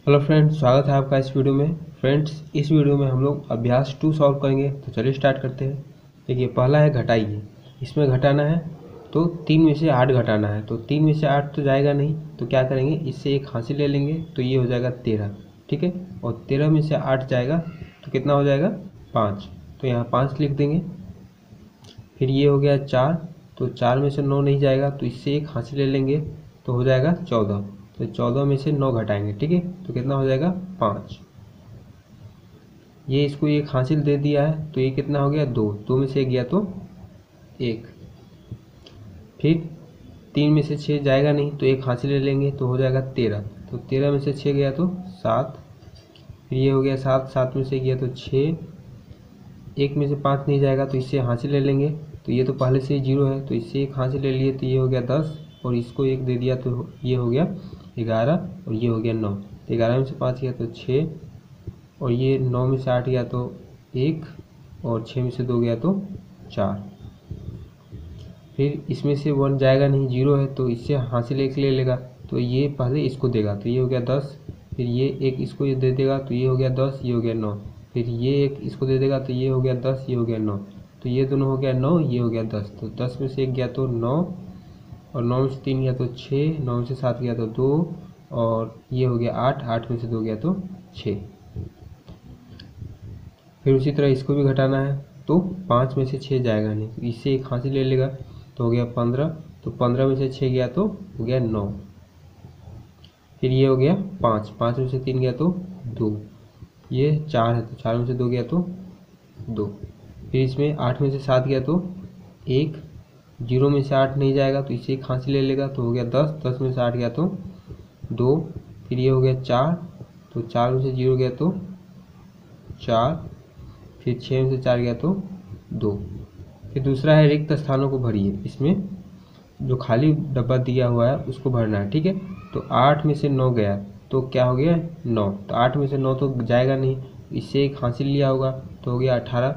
Hello friends, स्वागत है आपका इस वीडियो में। फ्रेंड्स, इस वीडियो में हम लोग अभ्यास 2 सॉल्व करेंगे। तो चलिए स्टार्ट करते हैं। देखिए, पहला है घटाइए। इसमें घटाना है तो 3 में से 8 घटाना है। तो 3 में से 8 तो जाएगा नहीं, तो क्या करेंगे, इससे एक हासिल ले लेंगे तो ये हो जाएगा 13। ठीक है, और 13 में से 8 जाएगा तो कितना हो जाएगा, 5। तो यहाँ 5 लिख देंगे। फिर ये हो गया 4, तो 4 में से 9 नहीं जाएगा तो इससे एक हासिल ले लेंगे तो हो जाएगा 14। तो 14 में से 9 घटाएंगे, ठीक है, तो कितना हो जाएगा, 5। ये इसको एक हासिल दे दिया है तो ये कितना हो गया, 2। 2 में से 1 गया तो 1। फिर 3 में से 6 जाएगा नहीं तो एक हासिल ले लेंगे तो हो जाएगा 13। तो 13 में से 6 गया तो 7। फिर ये हो गया 7। 7 में से गया तो 6। 1 में से 5 नहीं जाएगा तो इससे हासिल ले लेंगे। तो ये तो पहले से ही 0 है तो इससे एक हासिल ले लिए तो ये हो गया 10, और इसको 1 दे दिया तो ये हो गया 11, और ये हो गया 9। तो 11 में से 5 गया तो 6, और ये 9 में से 8 गया तो 1, और 6 में से 2 गया तो 4। फिर इसमें से 1 जाएगा नहीं, 0 है तो इससे हासिल 1 ले लेगा तो ये पहले इसको देगा तो ये हो गया 10। फिर ये एक इसको ये दे देगा तो ये हो गया 10, ये हो गया 9। फिर ये एक इसको दे देगा तो ये हो गया 10, ये हो गया 9। तो ये दोनों हो गया 9, ये हो गया 10। तो 10 में से 1 गया तो 9, और 9 में से 3 गया तो 6, 9 में से 7 गया तो 2, और ये हो गया 8। 8 में से 2 गया तो 6। फिर उसी तरह इसको भी घटाना है तो 5 में से 6 जाएगा नहीं तो इससे एक हासिल ले लेगा तो हो गया 15। तो 15 में से 6 गया तो हो गया 9। फिर ये हो गया 5। 5 में से 3 गया तो 2। ये 4 है तो 4 में से 2 गया तो 2। फिर इसमें 8 में से 7 गया तो 1। 0 में से 8 नहीं जाएगा तो इससे एक हासिल ले लेगा तो हो गया 10। 10 में से 8 गया तो 2। फिर ये हो गया 4। तो 4 में से 0 गया तो 4। फिर 6 में से 4 गया तो 2। फिर दूसरा है रिक्त स्थानों को भरिए। इसमें जो खाली डब्बा दिया हुआ है उसको भरना है, ठीक है। तो 8 में से 9 गया तो क्या हो गया, 9। तो 8 में से 9 तो जाएगा नहीं, इससे एक हासिल लिया होगा तो हो गया 18।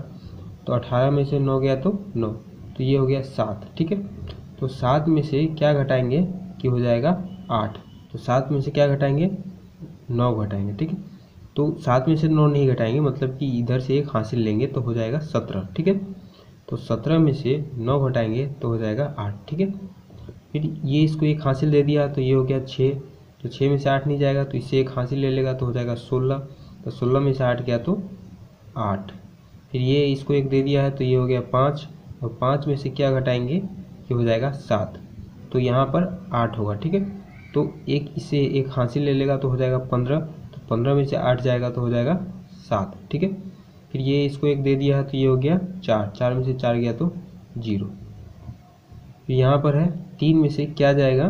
तो 18 में से 9 गया तो 9, तो ये हो गया 7, ठीक है। तो 7 में से क्या घटाएंगे कि हो जाएगा 8। तो 7 में से क्या घटाएंगे, 9 घटाएंगे, ठीक है। तो 7 में से 9 नहीं घटाएंगे, मतलब कि इधर से एक हासिल लेंगे तो हो जाएगा 17, ठीक है। तो 17 में से 9 घटाएंगे तो हो जाएगा 8, ठीक है। फिर ये इसको एक हासिल दे दिया तो ये हो गया 6। तो 6 में से 8 नहीं जाएगा तो इससे एक हासिल ले लेगा तो हो जाएगा 16। तो 16 में से 8 गया तो 8। फिर ये इसको एक दे दिया है तो ये हो गया 5, और 5 में से क्या घटाएंगे, ये हो जाएगा 7। तो यहाँ पर 8 होगा, ठीक है। तो एक इससे एक हासिल ले लेगा तो हो जाएगा 15। तो 15 में से 8 जाएगा तो हो जाएगा 7, ठीक है। फिर ये इसको एक दे दिया है तो ये हो गया 4। 4 में से 4 गया तो 0। फिर यहाँ पर है 3 में से क्या जाएगा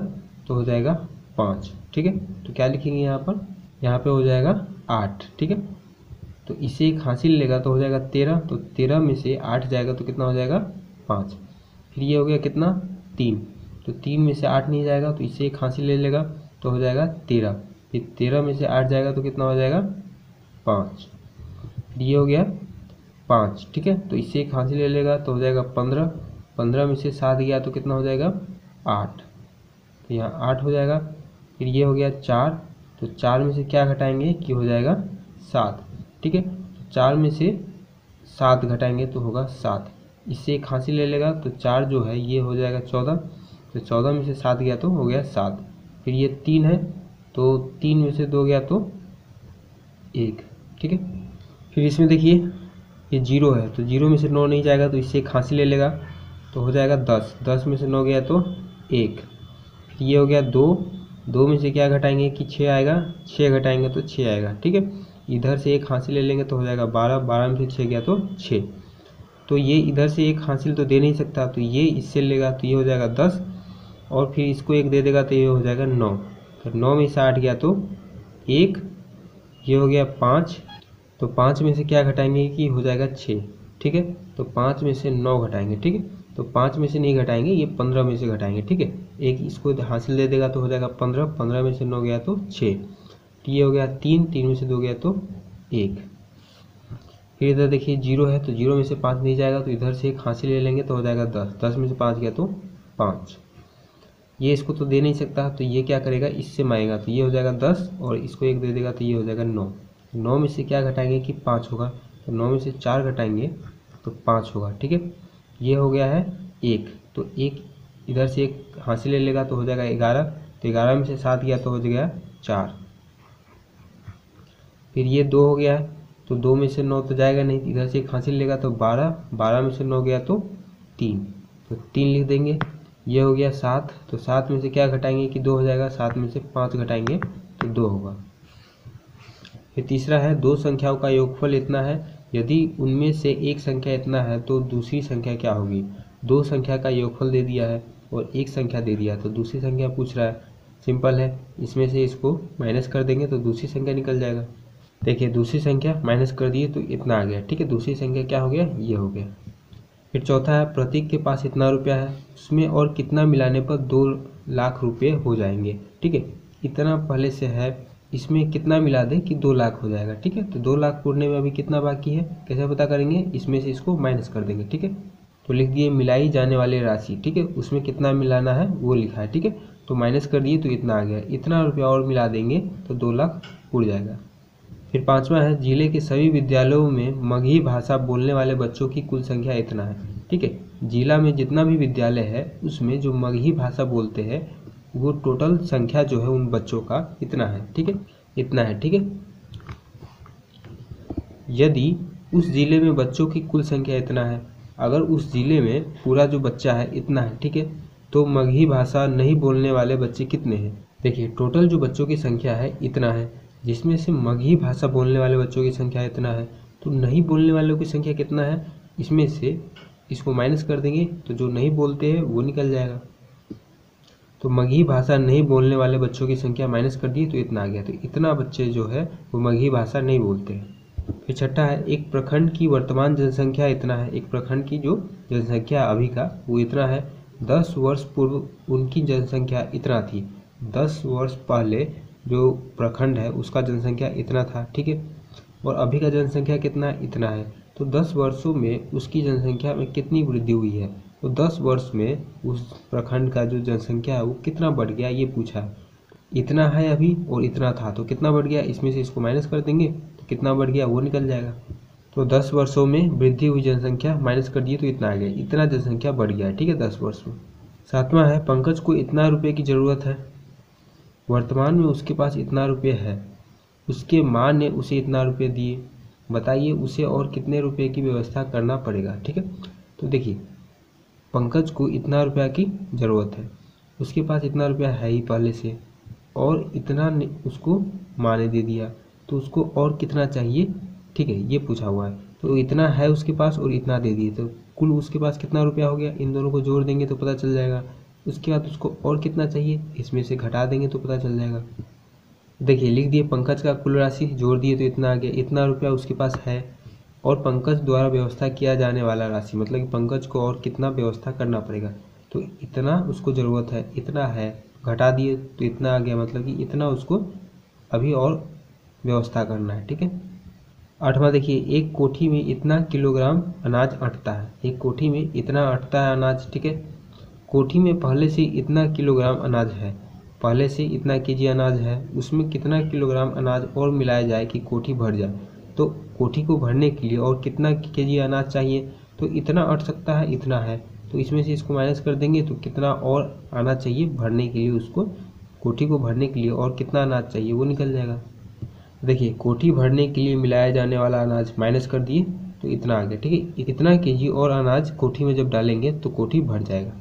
तो हो जाएगा 5, ठीक है। तो क्या लिखेंगे यहाँ पर, यहाँ पे हो जाएगा 8, ठीक है। तो इसे एक हासिल लेगा तो हो जाएगा 13। तो 13 में से 8 जाएगा तो कितना हो जाएगा, 5। फिर ये हो गया कितना, 3। तो 3 में से 8 नहीं जाएगा तो इसे एक हासिल ले लेगा तो हो जाएगा 13। फिर 13 में से 8 जाएगा तो कितना हो जाएगा, 5। फिर ये हो गया 5, ठीक है। तो इससे एक हासिल ले लेगा तो हो जाएगा 15। 15 में से 7 गया तो कितना हो जाएगा, 8। तो यहाँ 8 हो जाएगा। फिर ये हो गया 4। तो 4 में से क्या घटाएंगे कि हो जाएगा 7, ठीक है। 4 में से 7 घटाएंगे तो होगा 7। इससे एक हासिल ले लेगा तो 4 जो है ये हो जाएगा 14। तो 14 में से 7 गया तो हो गया 7। फिर ये 3 है तो 3 में से 2 गया तो 1, ठीक है। फिर इसमें देखिए ये 0 है तो 0 में से 9 नहीं जाएगा तो इससे एक हासिल ले लेगा तो हो जाएगा 10। 10 में से 9 गया तो 1। फिर ये हो गया 2। 2 में से क्या घटाएंगे कि 6 आएगा, 6 घटाएंगे तो 6 आएगा, ठीक है। इधर से एक हासिल ले लेंगे तो हो जाएगा 12। 12 में से 6 गया तो 6। तो ये इधर से एक हासिल तो दे नहीं सकता तो ये इससे लेगा तो ये हो जाएगा 10, और फिर इसको एक दे देगा तो ये हो जाएगा 9। तो 9 में से 8 गया तो 1, ये हो गया 5। तो 5 में से क्या घटाएंगे कि हो जाएगा 6, ठीक है। तो 5 में से 9 घटाएंगे, ठीक है। तो 5 में से नहीं घटाएंगे, ये 15 में से घटाएंगे, ठीक है। एक इसको हासिल दे देगा तो हो जाएगा 15। 15 में से 9 गया तो 6। तो ये हो गया 3। 3 में से 2 गया तो 1। फिर इधर देखिए 0 है तो 0 में से 5 नहीं जाएगा तो इधर से एक हासिल ले लेंगे तो हो जाएगा 10। 10 में से 5 गया तो 5। ये इसको तो दे नहीं सकता, तो ये क्या करेगा, इससे मांगेगा, तो ये हो जाएगा 10 और इसको 1 दे देगा, तो ये हो जाएगा 9। 9 में से क्या घटाएंगे कि 5 होगा, तो 9 में से 4 घटाएंगे तो 5 होगा। ठीक है, ये हो गया है 1, तो 1 इधर से 1 हासिल ले लेगा तो हो जाएगा 11, तो 11 में से 7 गया तो हो गया 4। फिर ये 2 हो गया है, तो 2 में से 9 तो जाएगा नहीं, इधर से 1 हासिल लेगा तो 12, 12 में से 9 गया तो 3, तो 3 लिख देंगे। ये हो गया 7, तो 7 में से क्या घटाएंगे कि 2 हो जाएगा, 7 में से 5 घटाएंगे तो 2 होगा। फिर तीसरा है, दो संख्याओं का योगफल इतना है, यदि उनमें से एक संख्या इतना है तो दूसरी संख्या क्या होगी। दो संख्या का योगफल दे दिया है और एक संख्या दे दिया, तो दूसरी संख्या पूछ रहा है। सिंपल है, इसमें से इसको माइनस कर देंगे तो दूसरी संख्या निकल जाएगा। देखिए दूसरी संख्या माइनस कर दिए तो इतना आ गया। ठीक है, दूसरी संख्या क्या हो गया, ये हो गया। फिर चौथा है, प्रतीक के पास इतना रुपया है, उसमें और कितना मिलाने पर 2 लाख रुपये हो जाएंगे। ठीक है, इतना पहले से है, इसमें कितना मिला दे कि 2 लाख हो जाएगा। ठीक है, तो 2 लाख पूरने में अभी कितना बाकी है, कैसे पता करेंगे, इसमें से इसको माइनस कर देंगे। ठीक है, तो लिख दिए मिलाई जाने वाली राशि। ठीक है, उसमें कितना मिलाना है वो लिखा है। ठीक है, तो माइनस कर दिए तो इतना आ गया, इतना रुपया और मिला देंगे तो 2 लाख उड़ जाएगा। फिर पांचवा है, जिले के सभी विद्यालयों में मगही भाषा बोलने वाले बच्चों की कुल संख्या इतना है। ठीक है, जिला में जितना भी विद्यालय है उसमें जो मगही भाषा बोलते हैं वो टोटल संख्या जो है उन बच्चों का इतना है। ठीक है, इतना है। ठीक है, यदि उस जिले में बच्चों की कुल संख्या इतना है, अगर उस जिले में पूरा जो बच्चा है इतना है, ठीक है, तो मगही भाषा नहीं बोलने वाले बच्चे कितने हैं। देखिए टोटल जो बच्चों की संख्या है इतना है, जिसमें से मगही भाषा बोलने वाले बच्चों की संख्या इतना है, तो नहीं बोलने वालों की संख्या कितना है, इसमें से इसको माइनस कर देंगे तो जो नहीं बोलते हैं वो निकल जाएगा। तो मगही भाषा नहीं बोलने वाले बच्चों की संख्या माइनस कर दी तो इतना आ गया, तो इतना बच्चे जो है वो मगही भाषा नहीं बोलते हैं। फिर छठा है, एक प्रखंड की वर्तमान जनसंख्या इतना है। एक प्रखंड की जो जनसंख्या अभी का वो इतना है, 10 वर्ष पूर्व उनकी जनसंख्या इतना थी। 10 वर्ष पहले जो प्रखंड है उसका जनसंख्या इतना था। ठीक है, और अभी का जनसंख्या कितना है, इतना है, तो 10 वर्षों में उसकी जनसंख्या में कितनी वृद्धि हुई है, तो 10 वर्ष में उस प्रखंड का जो जनसंख्या है वो कितना बढ़ गया ये पूछा है। इतना है अभी और इतना था, तो कितना बढ़ गया, इसमें से इसको माइनस कर देंगे तो कितना बढ़ गया वो निकल जाएगा। तो 10 वर्षों में वृद्धि हुई जनसंख्या माइनस कर दिए तो इतना आ गया, इतना जनसंख्या बढ़ गया। ठीक है, 10 वर्ष में। सातवां है, पंकज को इतना रुपये की ज़रूरत है, वर्तमान में उसके पास इतना रुपये है, उसके माँ ने उसे इतना रुपये दिए, बताइए उसे और कितने रुपये की व्यवस्था करना पड़ेगा। ठीक है, तो देखिए पंकज को इतना रुपया की ज़रूरत है, उसके पास इतना रुपया है ही पहले से, और इतना उसको माँ ने दे दिया, तो उसको और कितना चाहिए। ठीक है, ये पूछा हुआ है, तो इतना है उसके पास और इतना दे दिए, तो कुल उसके पास कितना रुपया हो गया, इन दोनों को जोड़ देंगे तो पता चल जाएगा। उसके बाद उसको और कितना चाहिए, इसमें से घटा देंगे तो पता चल जाएगा। देखिए लिख दिए पंकज का कुल राशि, जोड़ दिए तो इतना आ गया, इतना रुपया उसके पास है, और पंकज द्वारा व्यवस्था किया जाने वाला राशि, मतलब कि पंकज को और कितना व्यवस्था करना पड़ेगा, तो इतना उसको ज़रूरत है, इतना है, घटा दिए तो इतना आ गया, मतलब कि इतना उसको अभी और व्यवस्था करना है। ठीक है, आठवां देखिए, एक कोठी में इतना किलोग्राम अनाज अटता है। एक कोठी में इतना अटता है अनाज। ठीक है, कोठी में पहले से इतना किलोग्राम अनाज है, पहले से इतना केजी अनाज है, उसमें कितना किलोग्राम अनाज और मिलाया जाए कि कोठी भर जाए। तो कोठी को भरने के लिए और कितना केजी अनाज चाहिए, तो इतना अट सकता है, इतना है, तो इसमें से इसको माइनस कर देंगे तो कितना और आना चाहिए भरने के लिए, उसको कोठी को भरने के लिए और कितना अनाज चाहिए वो निकल जाएगा। देखिए कोठी भरने के लिए मिलाया जाने वाला अनाज माइनस कर दिए तो इतना आ गया। ठीक है, इतना केजी और अनाज कोठी में जब डालेंगे तो कोठी भर जाएगा।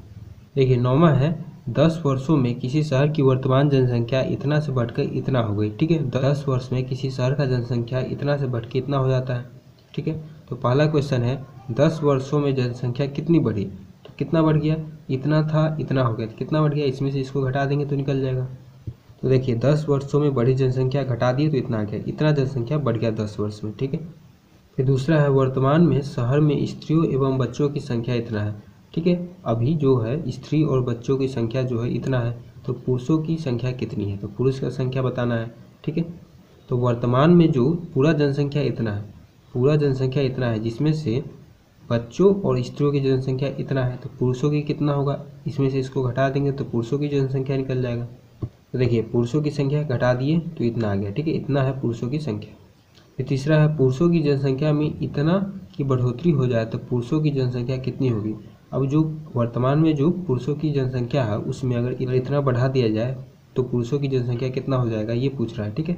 देखिए नौवां है, 10 वर्षों में किसी शहर की वर्तमान जनसंख्या इतना से बढ़कर इतना हो गई। ठीक है, 10 वर्ष में किसी शहर का जनसंख्या इतना से बढ़ के इतना हो जाता है। ठीक है, तो पहला क्वेश्चन है 10 वर्षों में जनसंख्या कितनी बढ़ी, तो कितना बढ़ गया, इतना था इतना हो गया, तो कितना बढ़ गया, इसमें से इसको घटा देंगे तो निकल जाएगा। तो देखिए 10 वर्षों में बढ़ी जनसंख्या घटा दिए तो इतना आ गया, इतना जनसंख्या बढ़ गया 10 वर्ष में। ठीक है, फिर दूसरा है, वर्तमान में शहर में स्त्रियों एवं बच्चों की संख्या इतना है। ठीक है, अभी जो है स्त्री और बच्चों की संख्या जो है इतना है, तो पुरुषों की संख्या कितनी है, तो पुरुष का संख्या बताना है। ठीक है, तो वर्तमान में जो पूरा जनसंख्या इतना है, पूरा जनसंख्या इतना है, जिसमें से बच्चों और स्त्रियों की जनसंख्या इतना है, तो पुरुषों की कितना होगा, इसमें से इसको घटा देंगे तो पुरुषों की जनसंख्या निकल जाएगा। तो देखिए पुरुषों की संख्या घटा दिए तो इतना आ गया, ठीक है, इतना है पुरुषों की संख्या। फिर तीसरा है पुरुषों की जनसंख्या में इतना की बढ़ोतरी हो जाए तो पुरुषों की जनसंख्या कितनी होगी। अब जो वर्तमान में जो पुरुषों की जनसंख्या है उसमें अगर इतना बढ़ा दिया जाए तो पुरुषों की जनसंख्या कितना हो जाएगा, ये पूछ रहा है, ठीक है।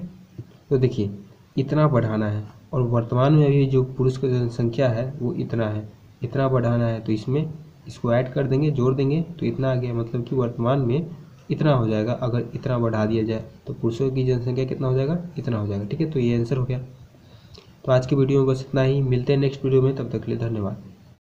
तो देखिए इतना बढ़ाना है और वर्तमान में अभी जो पुरुष की जनसंख्या है वो इतना है, इतना बढ़ाना है तो इसमें इसको ऐड कर देंगे, जोड़ देंगे तो इतना आ गया, मतलब कि वर्तमान में इतना हो जाएगा। अगर इतना बढ़ा दिया जाए तो पुरुषों की जनसंख्या कितना हो जाएगा, इतना हो जाएगा, ठीक है। तो ये आंसर हो गया। तो आज की वीडियो में बस इतना ही, मिलते हैं नेक्स्ट वीडियो में, तब तक के लिए धन्यवाद।